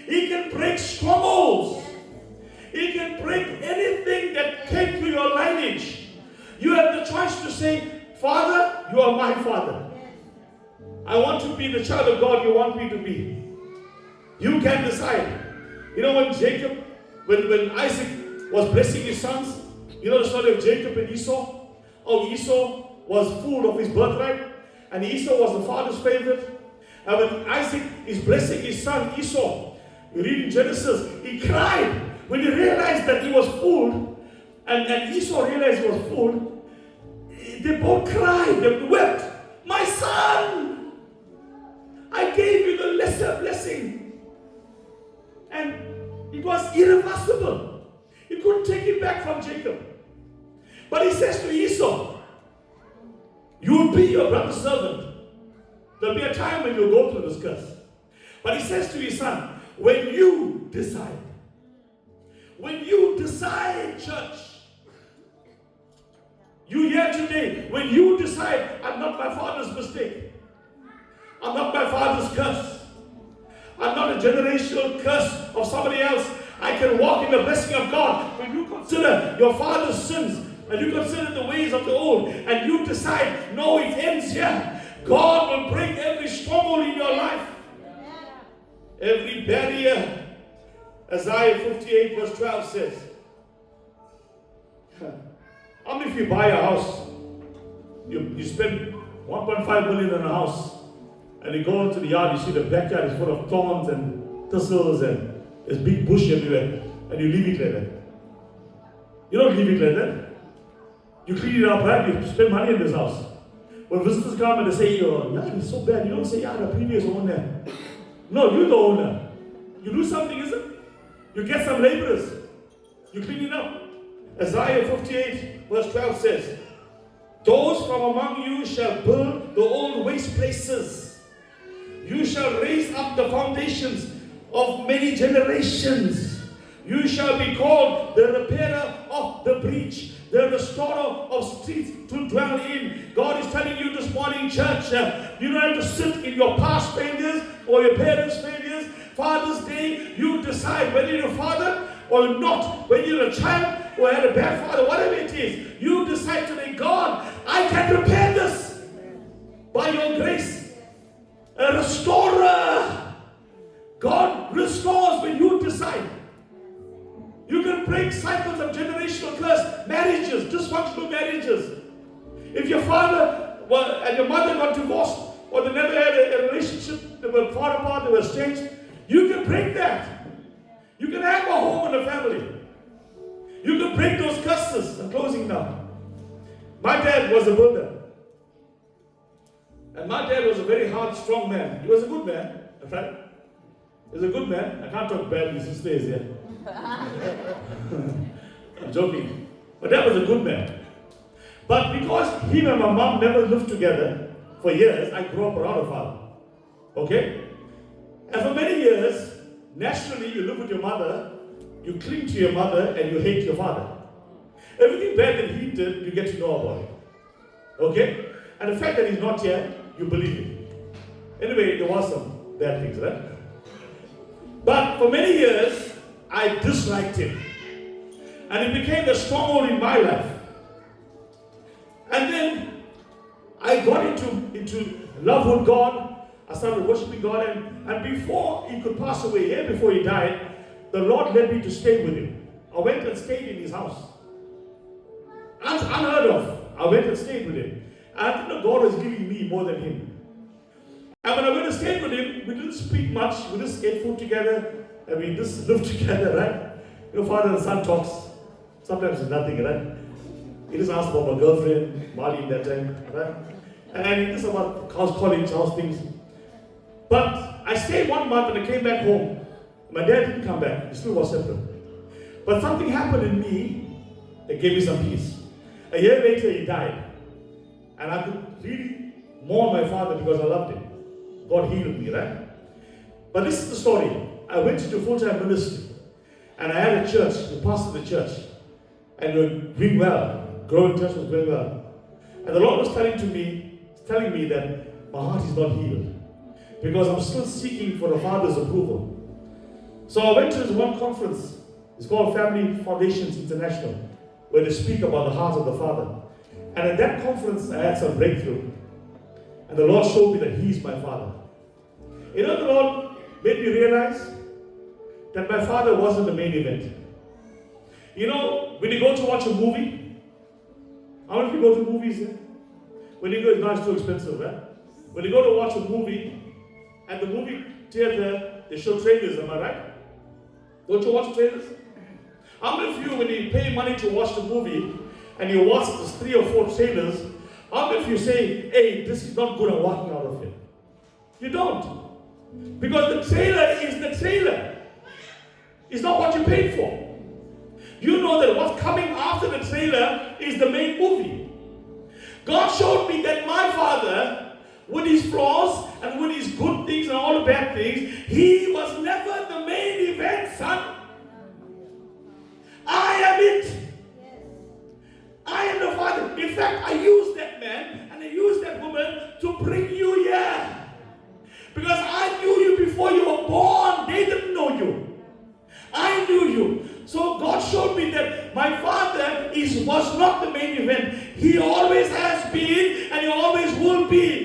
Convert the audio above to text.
He can break strongholds. He can break anything that came through your lineage. You have the choice to say, Father, you are my Father. I want to be the child of God you want me to be. You can decide. You know when Isaac was blessing his sons, you know the story of Jacob and Esau? Oh, Esau was full of his birthright, and Esau was the father's favorite. And when Isaac is blessing his son Esau, you read in Genesis, he cried when he realized that he was fooled, and Esau realized he was fooled. They both cried, they wept. My son, I gave you the lesser blessing. And it was irreversible. He couldn't take it back from Jacob. But he says to Esau, you will be your brother's servant. There'll be a time when you'll go through this curse. But he says to his son, when you decide, church, you here today, when you decide, I'm not my father's mistake. I'm not my father's curse. I'm not a generational curse of somebody else. I can walk in the blessing of God. When you consider your father's sins, and you consider the ways of the old, and you decide, no, it ends here. God will break every stronghold in your life. Every barrier. Isaiah 58 verse 12 says, how many of you buy a house? You spend 1.5 million on a house, and you go into the yard, you see the backyard is full of thorns and thistles and there's big bush everywhere, and you leave it like that. You don't leave it like that. You clean it up, right? You spend money in this house. When visitors come and they say, your yard is so bad, you don't say, the previous owner. No, you're the owner. You do something, isn't it? You get some laborers. You clean it up. Isaiah 58 verse 12 says, those from among you shall build the old waste places. You shall raise up the foundations of many generations. You shall be called the repairer of the breach, the restorer of streets to dwell in. God is telling you this morning, church, you don't have to sit in your past failures or your parents' failures. Father's Day, you decide whether you're a father or not, whether you're a child or had a bad father, whatever it is. You decide today, God, I can repair this by your grace. A restorer. God restores when you decide. You can break cycles of generational curse, marriages, dysfunctional marriages. If your father and your mother got divorced, or they never had a relationship, they were far apart, they were estranged, you can break that. You can have a home and a family. You can break those curses. I'm closing now. My dad was a builder. And my dad was a very hard, strong man. He was a good man, in fact. He was a good man. I can't talk badly, he stays here. I'm joking. But Dad was a good man. But because him and my mom never lived together for years, I grew up around a father. Okay? And for many years, naturally you live with your mother, you cling to your mother, and you hate your father. Everything bad that he did, you get to know about it. Okay? And the fact that he's not here, you believe it. Anyway, there was some bad things, right? But for many years, I disliked him. And it became a stronghold in my life. And then I got into love with God. I started worshiping God. And before he could pass away, here before he died, the Lord led me to stay with him. I went and stayed in his house. Unheard of. I went and stayed with him. And I think God was giving me more than him. And when I went and stayed with him, we didn't speak much. We just ate food together. And we just lived together, right? You know, father and son talks. Sometimes it's nothing, right? He just asked about my girlfriend, Marley, in that time, right? And he just about house college, house things. But I stayed 1 month and I came back home. My dad didn't come back. He still was separate. But something happened in me that gave me some peace. A year later, he died. And I could really mourn my father because I loved him. God healed me, right? But this is the story. I went into full-time ministry. And I had a church, the pastor of the church. And we were doing well. Growing church was going well. And the Lord was telling me that my heart is not healed. Because I'm still seeking for the Father's approval. So I went to this one conference. It's called Family Foundations International, where they speak about the heart of the Father. And at that conference, I had some breakthrough. And the Lord showed me that He is my Father. You know, the Lord made me realize that my Father wasn't the main event. You know, when you go to watch a movie, how many people go to movies here? When you go, it's not too expensive, right? When you go to watch a movie, at the movie theater, they show trailers, am I right? Don't you watch trailers? How many of you, when you pay money to watch the movie, and you watch the 3 or 4 trailers, how many of you say, hey, this is not good, I'm walking out of here? You don't. Because the trailer is the trailer. It's not what you paid for. You know that what's coming after the trailer is the main movie. God showed me that my Father, with His flaws and with His good things and all the bad things, He was never the main event, son. I am it. I am the Father. In fact, I used that man and I used that woman to bring you here. Because I knew you before you were born. They didn't know you. I knew you. So God showed me that my Father was not the main event. He always has been and He always will be.